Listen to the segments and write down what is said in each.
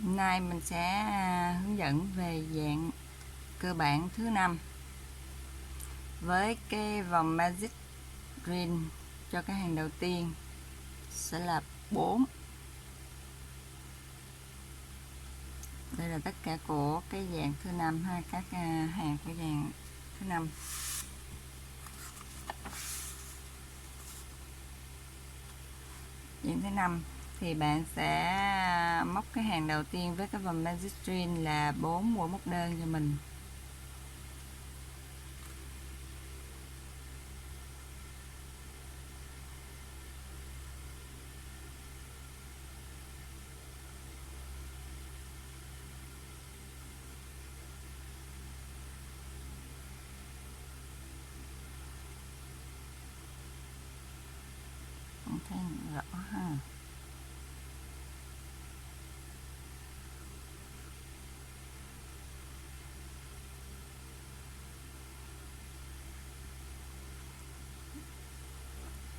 Hôm nay mình sẽ hướng dẫn về dạng cơ bản thứ 5 với cái vòng Magic Green cho cái hàng đầu tiên sẽ là 4. Đây là tất cả của cái dạng thứ 5 ha, các hàng của dạng thứ 5. Dạng thứ 5 thì bạn sẽ móc cái hàng đầu tiên với cái vòng Magic Green là 4 mũi móc đơn cho mình. Không thấy rõ ha.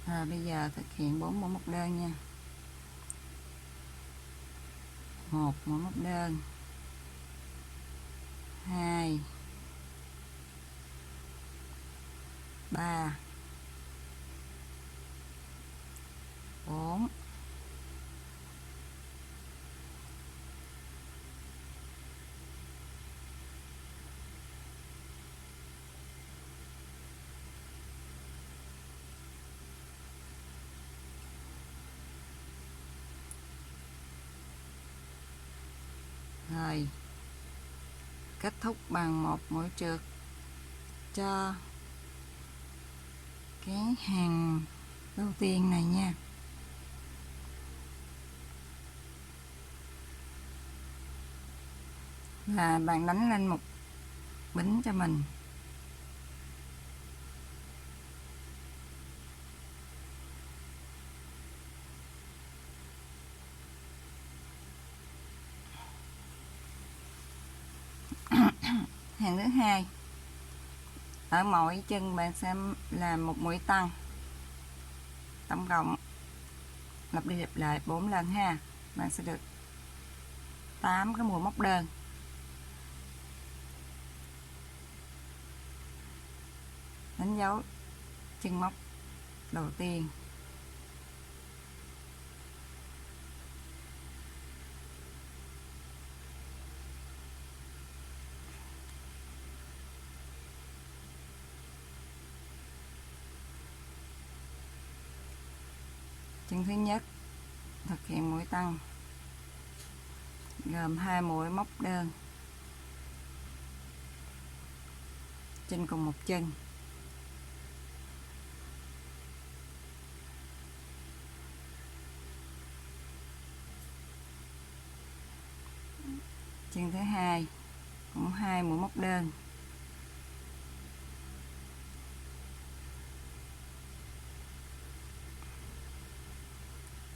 Rồi bây giờ thực hiện 4 mũi móc đơn nha. 1 mũi móc đơn, 2, 3, 4, rồi kết thúc bằng một mũi trượt cho cái hàng đầu tiên này nha. Là bạn đánh lên một bính cho mình. Hàng thứ hai, ở mỗi chân bạn sẽ làm một mũi tăng, tổng cộng lặp đi lặp lại 4 lần ha. Bạn sẽ được 8 cái mũi móc đơn. Đánh dấu chân móc đầu tiên. Chân thứ nhất thực hiện mũi tăng gồm 2 mũi móc đơn trên cùng một chân. Chân thứ hai cũng 2 mũi móc đơn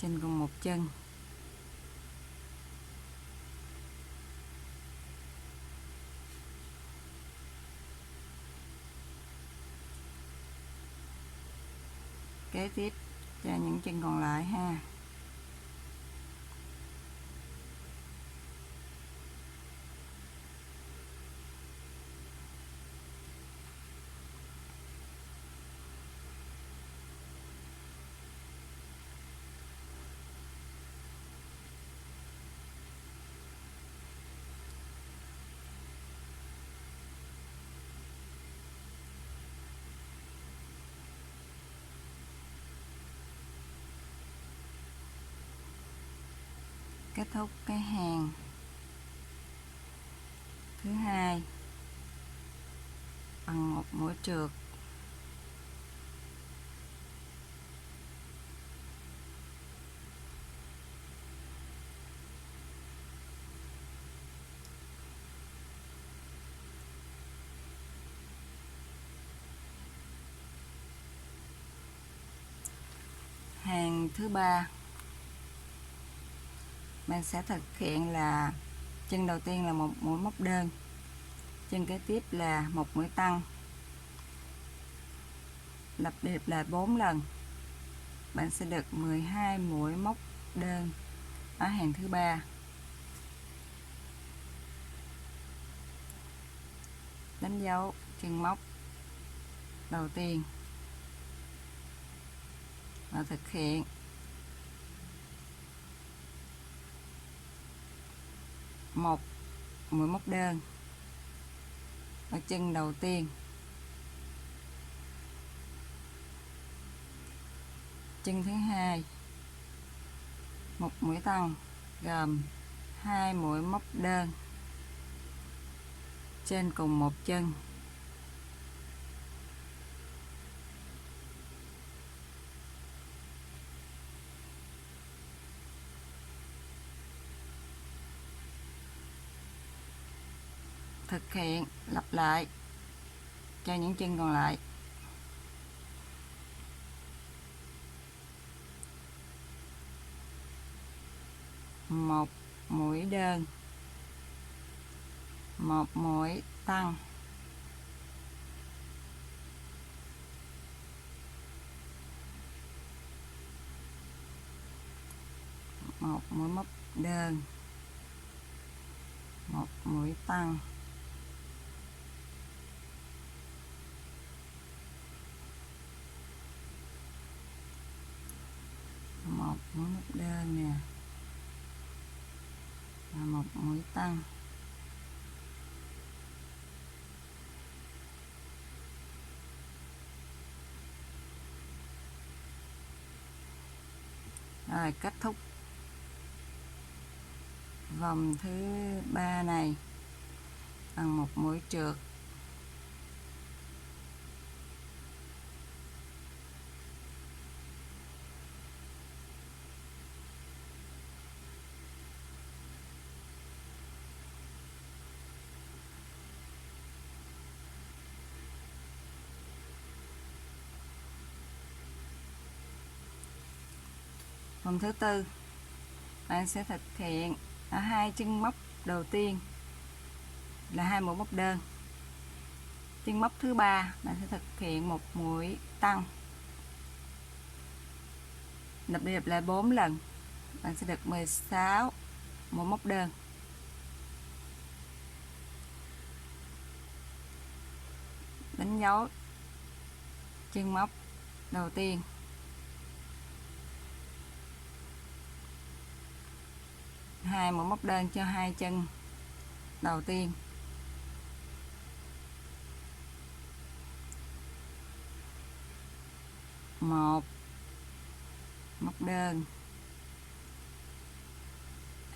trên cùng một chân. Kế tiếp cho những chân còn lại ha. Kết thúc cái hàng thứ hai bằng một mũi trượt. Hàng thứ ba bạn sẽ thực hiện là chân đầu tiên là một mũi móc đơn, chân kế tiếp là một mũi tăng, lặp đi lặp lại 4 lần. Bạn sẽ được 12 mũi móc đơn ở hàng thứ ba. đánh dấu chân móc đầu tiên và thực hiện một mũi móc đơn ở chân đầu tiên. Chân thứ hai một mũi tăng gồm 2 mũi móc đơn trên cùng một chân. Thực hiện lặp lại cho những chân còn lại. Một mũi đơn, một mũi tăng, một mũi móc đơn, một mũi tăng, một mũi móc đơn nè và một mũi tăng. Rồi kết thúc vòng thứ 3 này bằng một mũi trượt. Vòng thứ tư bạn sẽ thực hiện ở 2 chân móc đầu tiên là 2 mũi móc đơn. Chân móc thứ 3 bạn sẽ thực hiện một mũi tăng. Lặp đi lặp lại 4 lần, bạn sẽ được 16 mũi móc đơn. Đánh dấu chân móc đầu tiên. Hai mũi móc đơn cho 2 chân đầu tiên. Một móc đơn,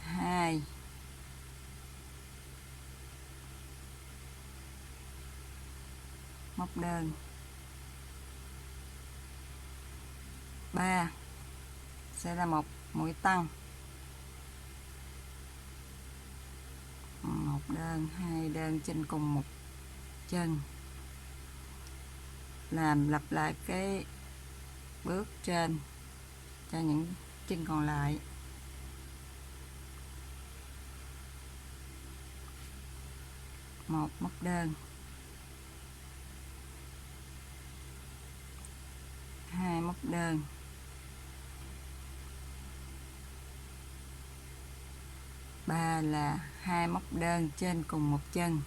2 móc đơn, 3 sẽ là một mũi tăng, một đơn, 2 đơn trên cùng một chân. Làm lặp lại cái bước trên cho những chân còn lại. Một móc đơn, 2 móc đơn, 3 là 2 móc đơn trên cùng một chân.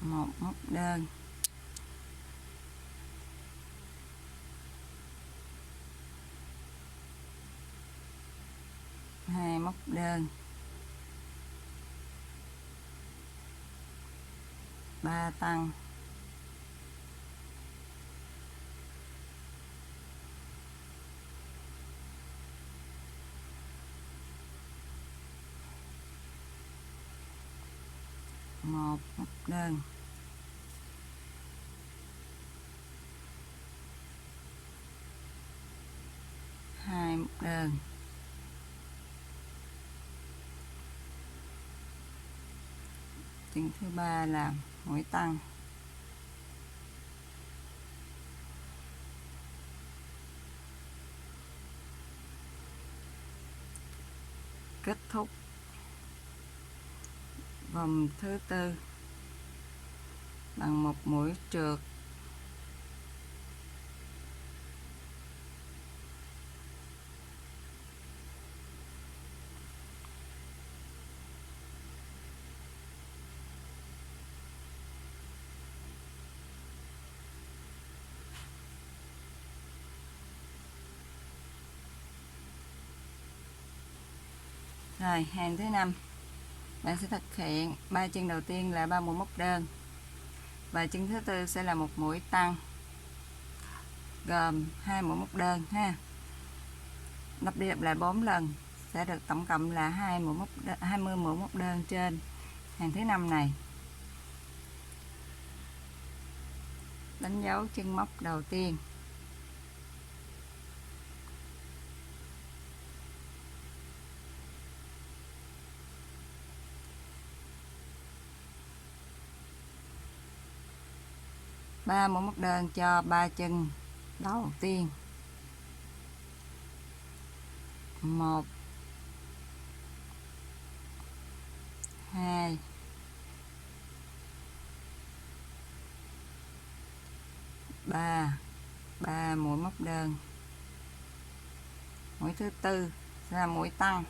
Một móc đơn, 2 móc đơn, 3 tăng, một móc đơn, 2 móc đơn, chân thứ 3 là mũi tăng. Kết thúc vòng thứ tư bằng một mũi trượt Rồi, hàng thứ 5, bạn sẽ thực hiện 3 chân đầu tiên là 3 mũi móc đơn, và chân thứ tư sẽ là một mũi tăng gồm 2 mũi móc đơn ha. Lặp đi lặp lại 4 lần sẽ được tổng cộng là 20 mũi móc đơn trên hàng thứ 5 này. Đánh dấu chân móc đầu tiên. Ba mũi móc đơn cho 3 chân đầu tiên. 1 2 3, 3 mũi móc đơn. Mũi thứ tư sẽ là mũi tăng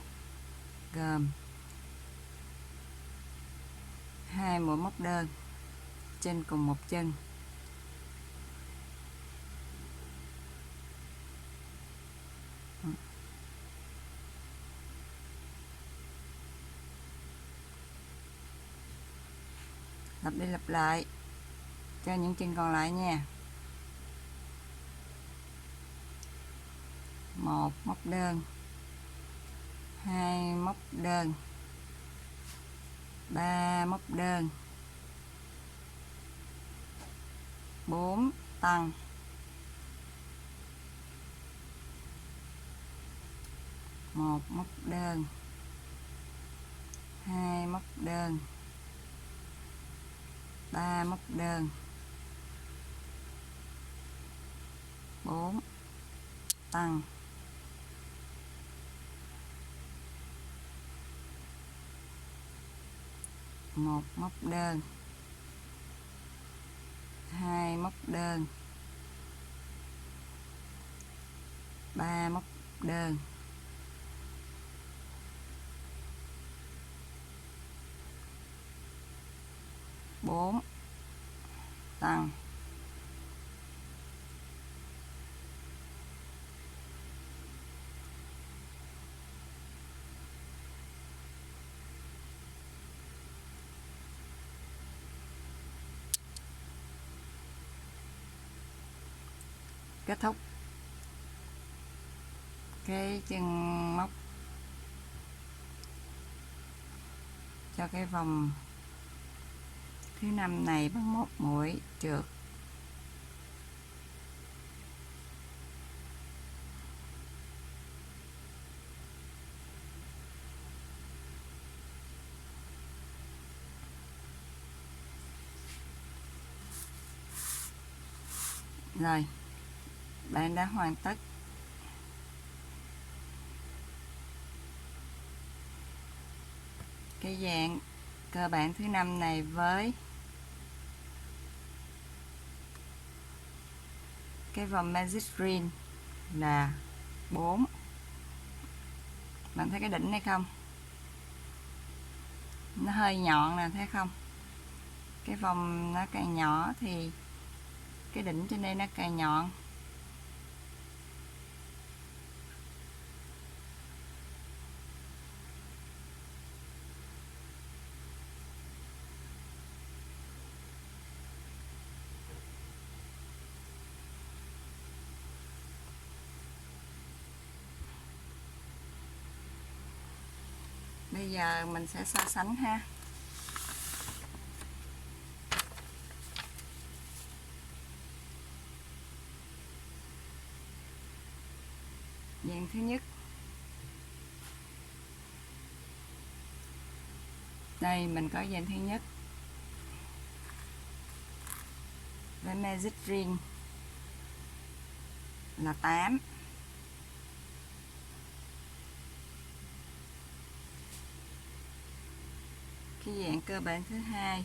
gồm 2 mũi móc đơn trên cùng một chân. Lặp đi lặp lại cho những chân còn lại nha. 1 móc đơn, 2 móc đơn, 3 móc đơn, 4 tăng, 1 móc đơn, 2 móc đơn, 3 móc đơn, 4 tăng, 1 móc đơn, 2 móc đơn, 3 móc đơn, 4 tăng, kết thúc cái chân móc cho cái vòng thứ 5 này bằng một mũi trượt. Rồi, bạn đã hoàn tất cái dạng cơ bản thứ 5 này với cái vòng magic ring là 4. Bạn thấy cái đỉnh này không? Nó hơi nhọn nè, thấy không? Cái vòng nó càng nhỏ thì cái đỉnh trên đây nó càng nhọn. Bây giờ mình sẽ so sánh ha. Dạng thứ nhất. Đây mình có dạng thứ nhất với magic ring là 8. Cái dạng cơ bản thứ hai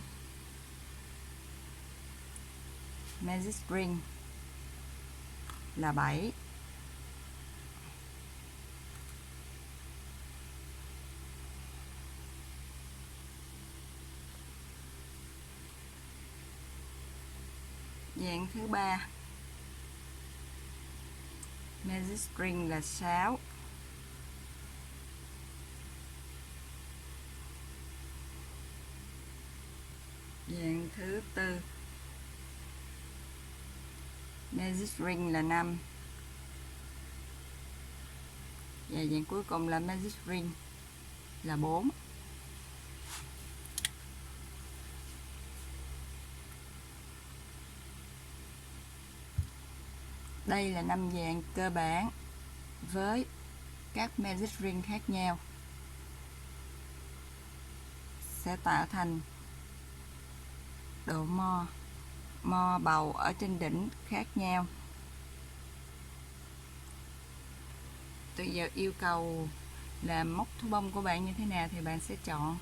magic ring là 7. Dạng thứ ba magic ring là 6. Dạng thứ tư Magic Ring là 5. Và dạng cuối cùng là Magic Ring là 4. Đây là 5 dạng cơ bản với các Magic Ring khác nhau sẽ tạo thành độ mo bầu ở trên đỉnh khác nhau. Từ giờ yêu cầu làm móc thú bông của bạn như thế nào thì bạn sẽ chọn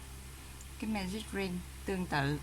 cái Magic Ring tương tự.